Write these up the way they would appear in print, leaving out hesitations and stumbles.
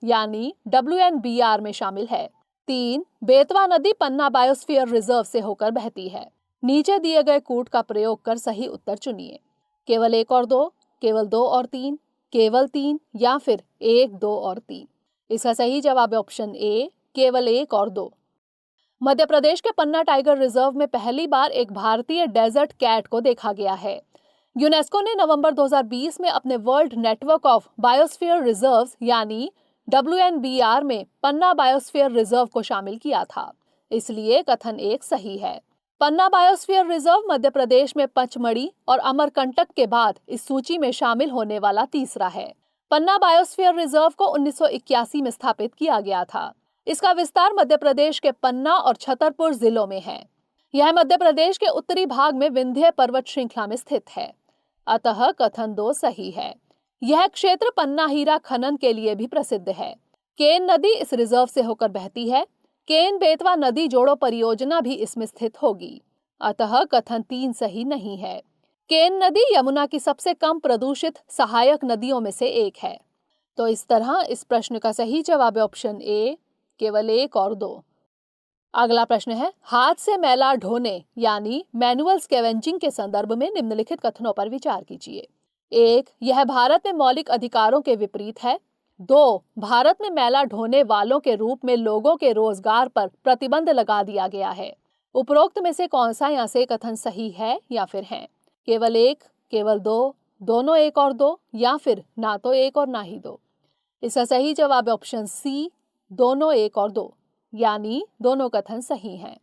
यानी WNBR में शामिल है। 3. बेतवा नदी पन्ना बायोस्फीयर रिजर्व से होकर बहती है। नीचे दिए गए कूट का प्रयोग कर सही उत्तर चुनिए। केवल 1 और 2, केवल 2 और 3, केवल 3 या फिर 1, 2 और 3। इसका सही जवाब है ऑप्शन ए, केवल 1 और 2। मध्य प्रदेश के पन्ना टाइगर रिजर्व में पहली बार एक भारतीय डेजर्ट कैट को देखा गया है। यूनेस्को ने नवंबर 2020 में अपने world network of biosphere reserves यानी WNBR में पन्ना बायोस्फीयर रिजर्व को शामिल किया था, इसलिए कथन 1 सही है। पन्ना बायोस्फीयर रिजर्व मध्य प्रदेश में पचमढ़ी और अमरकंटक के बाद इस सूची में शामिल होने वाला तीसरा है। पन्ना बायोस्फीयर रिजर्व को 1981 में स्थापित किया गया था। इसका विस्तार मध्य प्रदेश के पन्ना और छतरपुर जिलों में है। यह मध्य प्रदेश के उत्तरी भाग में विंध्य पर्वत श्रृंखला में स्थित है, अतः कथन 2 सही है। यह क्षेत्र पन्ना हीरा खनन के लिए भी प्रसिद्ध है। केन नदी इस रिजर्व से होकर बहती है। केन बेतवा नदी जोड़ो परियोजना भी इसमें स्थित होगी, अतः कथन 3 सही नहीं है। केन नदी यमुना की सबसे कम प्रदूषित सहायक नदियों में से एक है। तो इस तरह इस प्रश्न का सही जवाब है ऑप्शन ए, केवल 1 और 2। अगला प्रश्न है, हाथ से मैला ढोने यानी मैनुअल स्कैवेंजिंग के संदर्भ में निम्नलिखित कथनों पर विचार कीजिए। 1. यह भारत में मौलिक अधिकारों के विपरीत है। 2. भारत में मैला ढोने वालों के रूप में लोगों के रोजगार पर प्रतिबंध लगा दिया गया है। उपरोक्त में से कौन सा यहाँ से कथन सही है या फिर है? केवल 1, केवल 2, दोनों 1 और 2 या फिर ना तो 1 और ना ही 2। इसका सही जवाब है ऑप्शन सी, दोनों 1 और 2, यानी दोनों कथन सही हैं।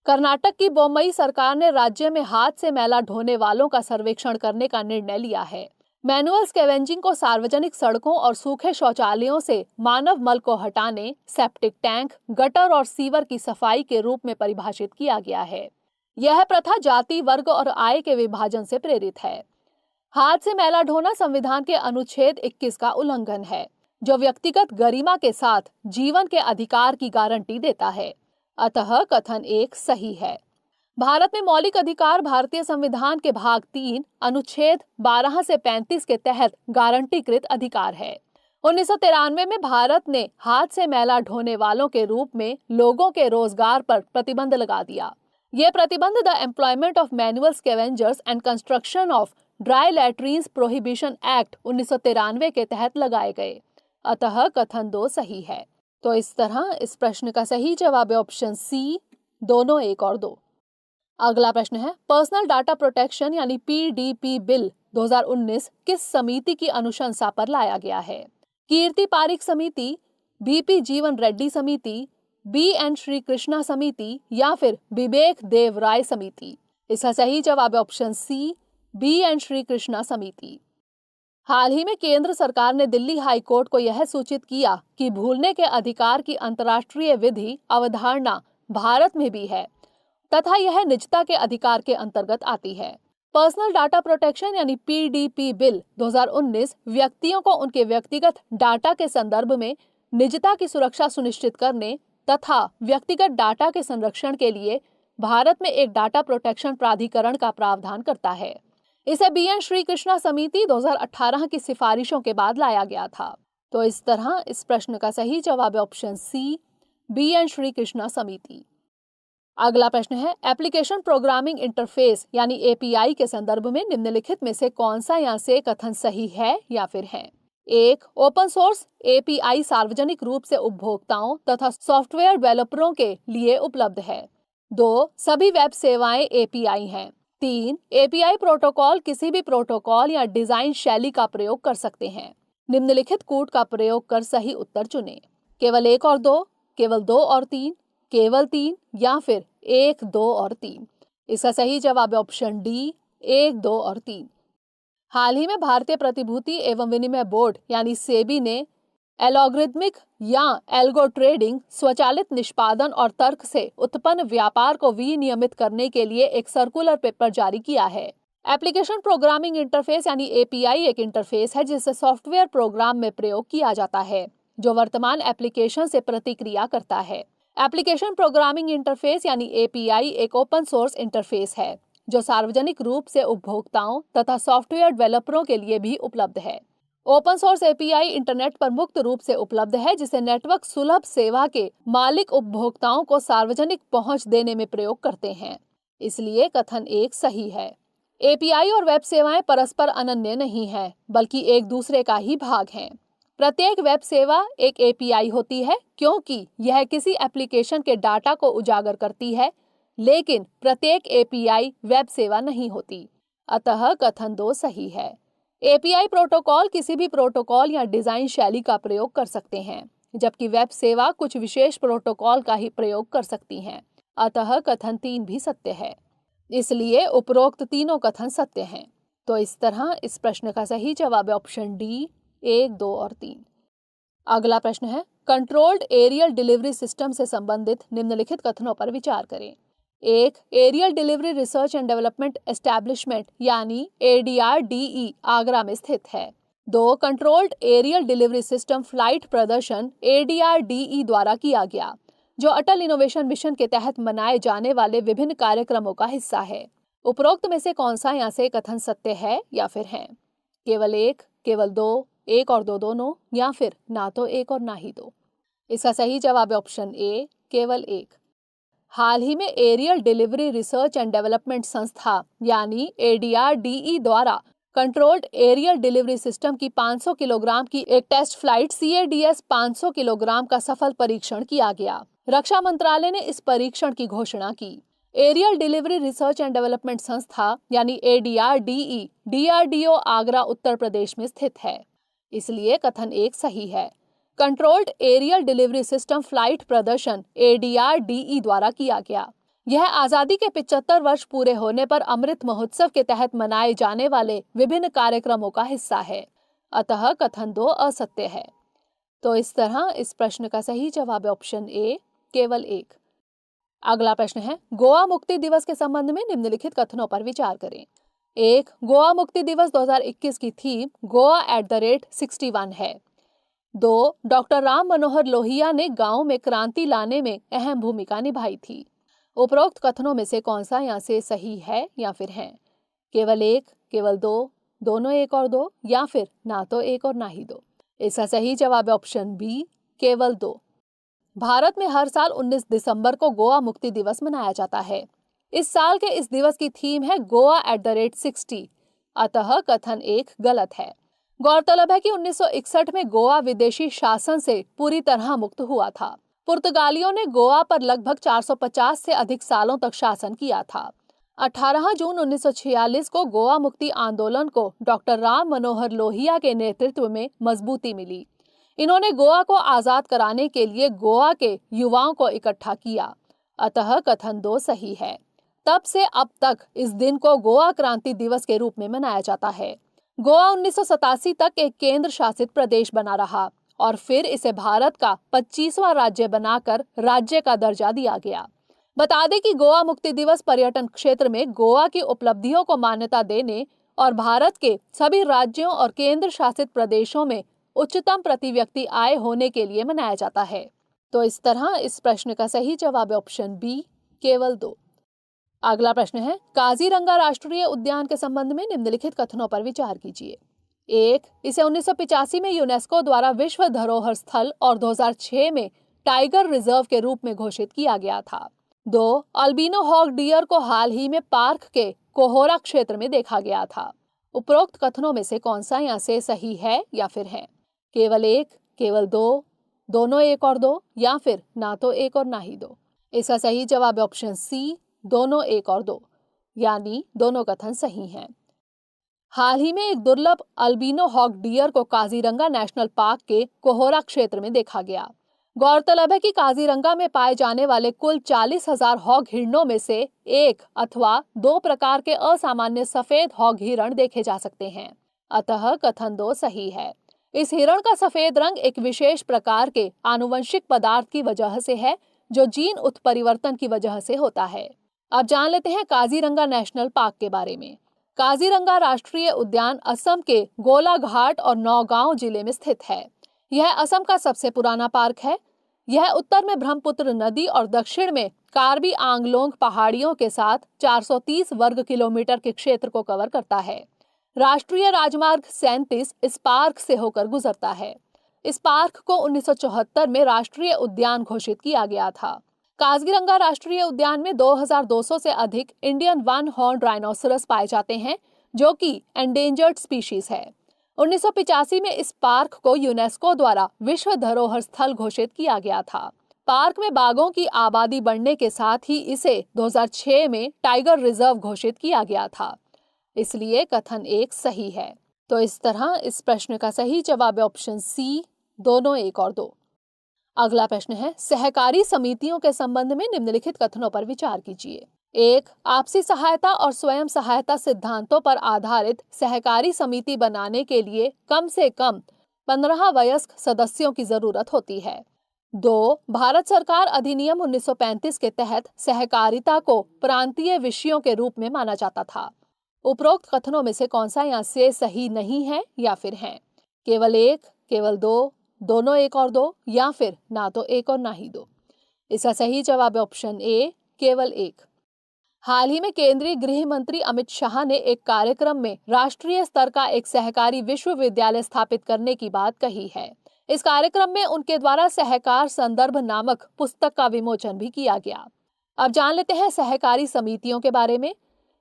कर्नाटक की बोम्मई सरकार ने राज्य में हाथ से मैला ढोने वालों का सर्वेक्षण करने का निर्णय लिया है। मैनुअल स्कैवेंजिंग को सार्वजनिक सड़कों और सूखे शौचालयों से मानव मल को हटाने, सेप्टिक टैंक, गटर और सीवर की सफाई के रूप में परिभाषित किया गया है। यह प्रथा जाति, वर्ग और आय के विभाजन से प्रेरित है। हाथ से मैला ढोना संविधान के अनुच्छेद 21 का उल्लंघन है, जो व्यक्तिगत गरिमा के साथ जीवन के अधिकार की गारंटी देता है, अतः कथन 1 सही है। भारत में मौलिक अधिकार भारतीय संविधान के भाग 3 अनुच्छेद 12 से 35 के तहत गारंटीकृत अधिकार है। 1993 में भारत ने हाथ से मैला ढोने वालों के रूप में लोगों के रोजगार पर प्रतिबंध लगा दिया। यह प्रतिबंध the employment of manual scavengers and construction of dry latrines prohibition act 1993 के तहत लगाए गए, अतः कथन 2 सही है। तो इस तरह इस प्रश्न का सही जवाब है ऑप्शन सी, दोनों 1 और 2। अगला प्रश्न है, पर्सनल डाटा प्रोटेक्शन यानी PDP बिल 2019 किस समिति की अनुशंसा पर लाया गया है? कीर्ति पारिक समिति, BP जीवन रेड्डी समिति, BN श्री कृष्णा समिति या फिर विवेक देव राय समिति? इसका सही जवाब है option C, BN Shri Krishna समिति। हाल ही में केंद्र सरकार ने दिल्ली हाई कोर्ट को यह सूचित किया कि भूलने के अधिकार की अंतर्राष्ट्रीय विधि अवधारणा भारत में भी है तथा यह निजता के अधिकार के अंतर्गत आती है। पर्सनल डाटा प्रोटेक्शन यानी PDP बिल 2019 व्यक्तियों को उनके व्यक्तिगत डाटा के संदर्भ में निजता की सुरक्षा सुनिश्चित करने तथा व्यक्तिगत डाटा के संरक्षण के लिए भारत में एक डाटा प्रोटेक्शन प्राधिकरण का प्रावधान करता है। इसे BN श्री कृष्णा समिति 2018 की सिफारिशों के बाद लाया गया था। तो इस तरह इस प्रश्न का सही जवाब है option C, BN Shri Krishna समिति। अगला प्रश्न है, एप्लीकेशन प्रोग्रामिंग इंटरफेस यानी API के संदर्भ में निम्नलिखित में से कौन सा यहाँ से कथन सही है या फिर है? 1. ओपन सोर्स API सार्वजनिक रूप से उपभोक्ताओं तथा सॉफ्टवेयर डेवलपरों के लिए उपलब्ध है। 2. सभी वेब सेवाएं API हैं। 3. API प्रोटोकॉल किसी भी प्रोटोकॉल या डिजाइन शैली का प्रयोग कर सकते हैं। निम्नलिखित कूट का प्रयोग कर सही उत्तर चुनें। केवल 1 और 2, केवल 2 और 3, केवल 3 या फिर 1, 2 और 3? इसका सही जवाब है ऑप्शन डी, 1, 2 और 3। हाल ही में भारतीय प्रतिभूति एवं विनिमय बोर्ड यानी सेबी ने एल्गोरिथमिक या एल्गो ट्रेडिंग स्वचालित निष्पादन और तर्क से उत्पन्न व्यापार को विनियमित करने के लिए एक सर्कुलर पेपर जारी किया है। एप्लीकेशन प्रोग्रामिंग इंटरफेस यानी API एक इंटरफेस है जिसे सॉफ्टवेयर प्रोग्राम में प्रयोग किया जाता है जो वर्तमान एप्लीकेशन से प्रतिक्रिया करता है। एप्लीकेशन प्रोग्रामिंग इंटरफेस यानी API एक ओपन सोर्स इंटरफेस है जो सार्वजनिक रूप से उपभोक्ताओं तथा सॉफ्टवेयर डेवलपरों के लिए भी उपलब्ध है। ओपन सोर्स एपीआई इंटरनेट पर मुक्त रूप से उपलब्ध है, जिसे नेटवर्क सुलभ सेवा के मालिक उपभोक्ताओं को सार्वजनिक पहुंच देने में प्रयोग करते हैं। इसलिए कथन 1 सही है। एपीआई और वेब सेवाएं परस्पर अनन्य नहीं हैं, बल्कि एक दूसरे का ही भाग हैं। प्रत्येक वेब सेवा एक एपीआई होती है क्योंकि यह किसी एप्लीकेशन के डाटा को उजागर करती है, लेकिन प्रत्येक एपीआई वेब सेवा नहीं होती। अतः कथन 2 सही है। एपीआई प्रोटोकॉल किसी भी प्रोटोकॉल या डिजाइन शैली का प्रयोग कर सकते हैं, जबकि वेब सेवा कुछ विशेष प्रोटोकॉल का ही प्रयोग कर सकती हैं। अतः कथन 3 भी सत्य है। इसलिए उपरोक्त तीनों कथन सत्य हैं। तो इस तरह इस प्रश्न का सही जवाब है ऑप्शन डी 1, 2 और 3। अगला प्रश्न है, कंट्रोल्ड एरियल डिलीवरी सिस्टम से संबंधित निम्नलिखित कथनों पर विचार करें। 1. Aerial delivery research and development establishment यानी ADRDE आगरा में स्थित है। 2. Controlled aerial delivery system flight प्रदर्शन ADRDE द्वारा किया गया, जो अटल इनोवेशन मिशन के तहत मनाए जाने वाले विभिन्न कार्यक्रमों का हिस्सा है। उपरोक्त में से कौन सा यहाँ से कथन सत्य है या फिर है? केवल 1, केवल 2, 1 और 2 दोनों, या फिर ना तो 1 और ना ही 2। इसका सही जवाब है ऑप्शन ए, केवल 1। हाल ही में aerial delivery research and development संस्था यानी ADRDE द्वारा कंट्रोल्ड एरियल डिलीवरी सिस्टम की 500 किलोग्राम की एक टेस्ट फ्लाइट CADS 500 किलोग्राम का सफल परीक्षण किया गया। रक्षा मंत्रालय ने इस परीक्षण की घोषणा की। Aerial delivery research and development संस्था यानी ADRDE DRDO आगरा उत्तर प्रदेश में स्थित है। इसलिए कथन 1 सही है। Controlled aerial delivery system flight प्रदर्शन ADRDE द्वारा किया गया। यह आजादी के 75 वर्ष पूरे होने पर अमृत महोत्सव के तहत मनाए जाने वाले विभिन्न कार्यक्रमों का हिस्सा है। अतः कथन 2 असत्य है। तो इस तरह इस प्रश्न का सही जवाब है ऑप्शन ए, केवल 1। अगला प्रश्न है, गोवा मुक्ति दिवस के संबंध में निम्नलिखित कथनों पर विचार करें। 1. गोवा मुक्ति दिवस 2021 की थीम गोवा @61 है। 2. डॉक्टर राम मनोहर लोहिया ने गांव में क्रांति लाने में अहम भूमिका निभाई थी। उपरोक्त कथनों में से कौन सा यहाँ से सही है या फिर है? केवल 1, केवल 2, दोनों 1 और 2, या फिर ना तो 1 और ना ही 2। इसका सही जवाब है ऑप्शन बी, केवल 2। भारत में हर साल 19 दिसंबर को गोवा मुक्ति दिवस मनाया जाता है। इस साल के इस दिवस की थीम है गोवा @60। अतः कथन 1 गलत है। गौरतलब है कि 1961 में गोवा विदेशी शासन से पूरी तरह मुक्त हुआ था। पुर्तगालियों ने गोवा पर लगभग 450 से अधिक सालों तक शासन किया था। 18 जून 1946 को गोवा मुक्ति आंदोलन को डॉक्टर राम मनोहर लोहिया के नेतृत्व में मजबूती मिली। इन्होंने गोवा को आजाद कराने के लिए गोवा के युवाओं को इकट्ठा किया। अतः कथन 2 सही है। तब से अब तक इस दिन को गोवा क्रांति दिवस के रूप में मनाया जाता है। गोवा 1987 तक एक केंद्र शासित प्रदेश बना रहा और फिर इसे भारत का 25वां राज्य बनाकर राज्य का दर्जा दिया गया। बता दें कि गोवा मुक्ति दिवस पर्यटन क्षेत्र में गोवा की उपलब्धियों को मान्यता देने और भारत के सभी राज्यों और केंद्र शासित प्रदेशों में उच्चतम प्रति व्यक्ति आय होने के लिए मनाया जाता है। तो इस तरह इस प्रश्न का सही जवाब है ऑप्शन बी, केवल 2। अगला प्रश्न है, काजीरंगा राष्ट्रीय उद्यान के संबंध में निम्नलिखित कथनों पर विचार कीजिए। 1. इसे 1985 में यूनेस्को द्वारा विश्व धरोहर स्थल और 2006 में टाइगर रिजर्व के रूप में घोषित किया गया था। 2. अल्बिनो हॉग डियर को हाल ही में पार्क के कोहोरा क्षेत्र में देखा गया था। उपरोक्त कथनों में से कौन सा यहाँ से सही है या फिर है? केवल 1, केवल 2, दोनों 1 और 2, या फिर ना तो 1 और ना ही 2। इसका सही जवाब है ऑप्शन सी, दोनों 1 और 2, यानी दोनों कथन सही हैं। हाल ही में एक दुर्लभ अल्बिनो हॉग डियर को काजीरंगा नेशनल पार्क के कोहोरा क्षेत्र में देखा गया। गौरतलब है कि काजीरंगा में पाए जाने वाले कुल 40,000 हॉग हिरणों में से 1 अथवा 2 प्रकार के असामान्य सफेद हॉग हिरण देखे जा सकते हैं। अतः कथन 2 सही है। इस हिरण का सफेद रंग एक विशेष प्रकार के आनुवंशिक पदार्थ की वजह से है, जो जीन उत्परिवर्तन की वजह से होता है। अब जान लेते हैं काजीरंगा नेशनल पार्क के बारे में। काजीरंगा राष्ट्रीय उद्यान असम के गोलाघाट और नौगांव जिले में स्थित है। यह असम का सबसे पुराना पार्क है। यह उत्तर में ब्रह्मपुत्र नदी और दक्षिण में कार्बी आंगलोंग पहाड़ियों के साथ 430 वर्ग किलोमीटर के क्षेत्र को कवर करता है। राष्ट्रीय राजमार्ग 37 इस पार्क से होकर गुजरता है। इस पार्क को 1974 में राष्ट्रीय उद्यान घोषित किया गया था। काजीरंगा राष्ट्रीय उद्यान में 2200 से अधिक इंडियन वन हॉर्न राइनोसरस पाए जाते हैं, जो कि एंडेंजर्ड स्पीशीज है। 1985 में इस पार्क को यूनेस्को द्वारा विश्व धरोहर स्थल घोषित किया गया था। पार्क में बाघों की आबादी बढ़ने के साथ ही इसे 2006 में टाइगर रिजर्व घोषित किया गया था। इसलिए कथन 1 सही है। तो इस तरह इस प्रश्न का सही जवाब है ऑप्शन सी, दोनों 1 और 2। अगला प्रश्न है, सहकारी समितियों के संबंध में निम्नलिखित कथनों पर विचार कीजिए। 1. आपसी सहायता और स्वयं सहायता सिद्धांतों पर आधारित सहकारी समिति बनाने के लिए कम से कम 15 वयस्क सदस्यों की जरूरत होती है। 2. भारत सरकार अधिनियम 1935 के तहत सहकारिता को प्रांतीय विषयों के रूप में माना जाता था। उपरोक्त कथनों में से कौन सा यहाँ से सही नहीं है या फिर है? केवल 1, केवल 2, दोनों 1 और 2, या फिर ना तो 1 और ना ही 2। इसका सही जवाब है ऑप्शन ए, केवल 1। हाल ही में केंद्रीय गृह मंत्री अमित शाह ने एक कार्यक्रम में राष्ट्रीय स्तर का एक सहकारी विश्वविद्यालय स्थापित करने की बात कही है। इस कार्यक्रम में उनके द्वारा सहकार संदर्भ नामक पुस्तक का विमोचन भी किया गया। अब जान लेते हैं सहकारी समितियों के बारे में।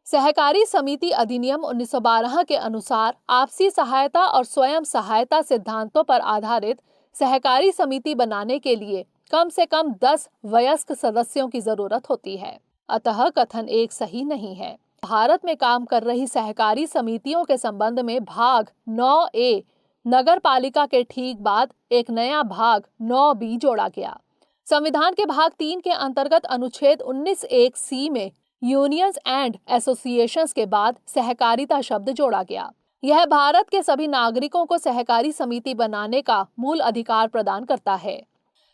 सहकारी समिति अधिनियम 1912 के अनुसार आपसी सहायता और स्वयं सहायता सिद्धांतों पर आधारित सहकारी समिति बनाने के लिए कम से कम 10 वयस्क सदस्यों की जरूरत होती है। अतः कथन 1 सही नहीं है। भारत में काम कर रही सहकारी समितियों के संबंध में भाग 9A नगर पालिका के ठीक बाद एक नया भाग 9B जोड़ा गया। संविधान के भाग 3 के अंतर्गत अनुच्छेद 19(1)(c) में यूनियंस एंड एसोसिएशंस के बाद सहकारिता शब्द जोड़ा गया। यह भारत के सभी नागरिकों को सहकारी समिति बनाने का मूल अधिकार प्रदान करता है।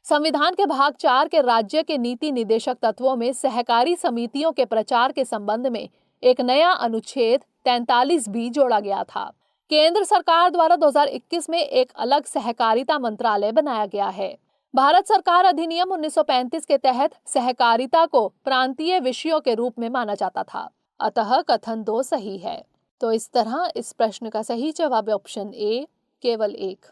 संविधान के भाग 4 के राज्य के नीति निदेशक तत्वों में सहकारी समितियों के प्रचार के संबंध में एक नया अनुच्छेद 43B जोड़ा गया था। केंद्र सरकार द्वारा 2021 में एक अलग सहकारिता मंत्रालय बनाया गया है। भारत सरकार अधिनियम 1935 के तहत सहकारिता को प्रांतीय विषयों के रूप में माना जाता था। अतः कथन 2 सही है। तो इस तरह इस प्रश्न का सही जवाब है ऑप्शन ए, केवल 1।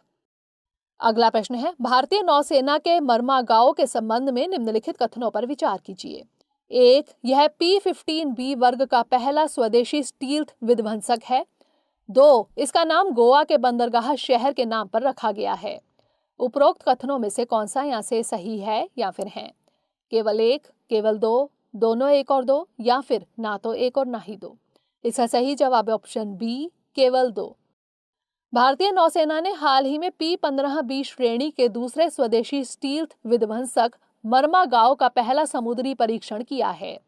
अगला प्रश्न है, भारतीय नौसेना के मर्मागांव के संबंध में निम्नलिखित कथनों पर विचार कीजिए। 1. यह P-15B वर्ग का पहला स्वदेशी स्टील्थ विध्वंसक है। 2. इसका नाम गोवा के बंदरगाह शहर के नाम पर रखा गया है। उपरोक्त कथनों में से कौन सा यहाँ से सही है या फिर है? केवल 1, केवल 2, दोनों 1 और 2, या फिर ना तो 1 और ना ही 2। इसका सही जवाब है ऑप्शन बी, केवल 2। भारतीय नौसेना ने हाल ही में P-15B श्रेणी के दूसरे स्वदेशी स्टील्थ विध्वंसक मर्मागांव का पहला समुद्री परीक्षण किया है।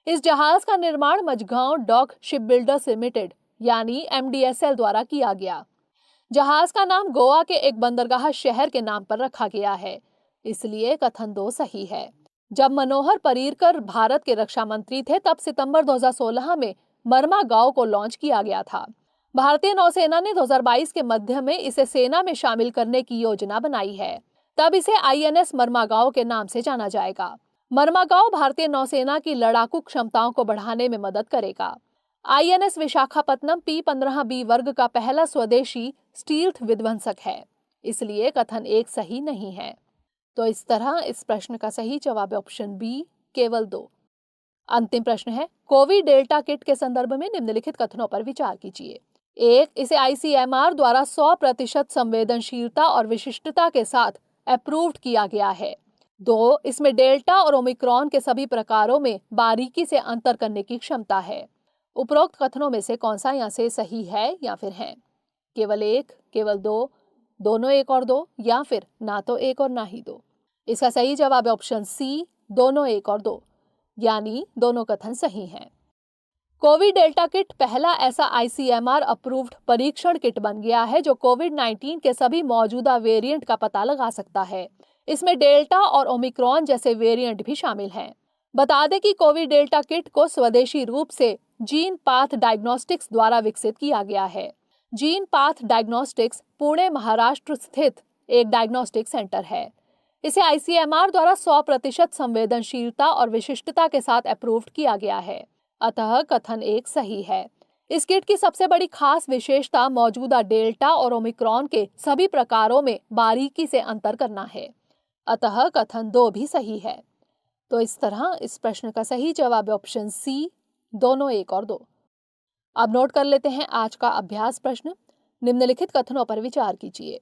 इस जहाज का निर्माण मझगांव डॉक शिपबिल्डर्स लिमिटेड यानी MDSL द्वारा किया गया। जहाज का नाम गोवा के एक बंदरगाह शहर के नाम पर रखा गया है। इसलिए कथन 2 सही है। जब मनोहर पर्रिकर भारत के रक्षा मंत्री थे तब सितंबर 2016 में मर्मागांव को लॉन्च किया गया था। भारतीय नौसेना ने 2022 के मध्य में इसे सेना में शामिल करने की योजना बनाई है। तब इसे INS मर्मागांव के नाम से जाना जाएगा। मर्मागांव भारतीय नौसेना की लड़ाकू क्षमताओं को बढ़ाने में मदद करेगा। INS विशाखापत्तनम P-15B वर्ग का पहला स्वदेशी स्टील्थ विध्वंसक है। इसलिए कथन 1 सही नहीं है। तो इस तरह इस प्रश्न का सही जवाब है ऑप्शन बी, केवल 2। अंतिम प्रश्न है, कोविड डेल्टा किट के संदर्भ में निम्नलिखित कथनों पर विचार कीजिए। 1. इसे ICMR द्वारा 100% संवेदनशीलता और विशिष्टता के साथ अप्रूव्ड किया गया है। 2. इसमें डेल्टा और ओमिक्रॉन के सभी प्रकारों में बारीकी से अंतर करने की क्षमता है। उपरोक्त कथनों में से कौन सा यहाँ से सही है या फिर है? केवल 1, केवल 2, दोनों 1 और 2, या फिर ना तो 1 और ना ही 2। इसका सही जवाब है ऑप्शन सी, दोनों 1 और 2, यानी दोनों कथन सही हैं। कोविड डेल्टा किट पहला ऐसा ICMR अप्रूव्ड परीक्षण किट बन गया है जो कोविड-19 के सभी मौजूदा वेरिएंट का पता लगा सकता है। इसमें डेल्टा और ओमिक्रॉन जैसे वेरिएंट भी शामिल हैं। बता दें कि कोविड डेल्टा किट को स्वदेशी रूप से जीन पाथ डायग्नोस्टिक्स द्वारा विकसित किया गया है। Gene path diagnostics Pune Maharashtra स्थित एक डायग्नोस्टिक सेंटर है। इसे ICMR द्वारा 100% संवेदनशीलता और विशिष्टता के साथ अप्रूव्ड किया गया है। अतः कथन 1 सही है। इस किट की सबसे बड़ी खास विशेषता मौजूदा डेल्टा और ओमिक्रॉन के सभी प्रकारों में बारीकी से अंतर करना है। अतः कथन 2 भी सही है। तो इस तरह इस प्रश्न का सही जवाब है ऑप्शन सी, दोनों 1 और 2। अब नोट कर लेते हैं आज का अभ्यास प्रश्न। निम्नलिखित कथनों पर विचार कीजिए।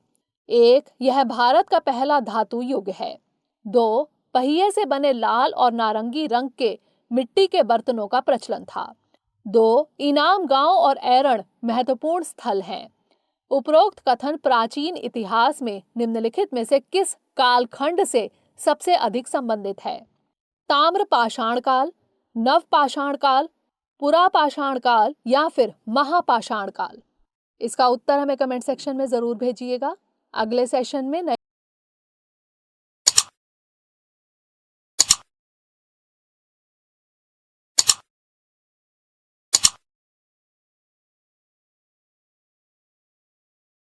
1. यह भारत का पहला धातु युग है। 2. पहिए से बने लाल और नारंगी रंग के मिट्टी के बर्तनों का प्रचलन था। 2. इनाम गांव और ऐरण महत्वपूर्ण स्थल हैं। उपरोक्त कथन प्राचीन इतिहास में निम्नलिखित में से किस कालखंड से सबसे अधिक संबंधित है? ताम्र पाषाण काल, नव पाषाण काल, पुरा पाषाण काल या फिर महापाषाण काल? इसका उत्तर हमें कमेंट सेक्शन में जरूर भेजिएगा। अगले सेशन में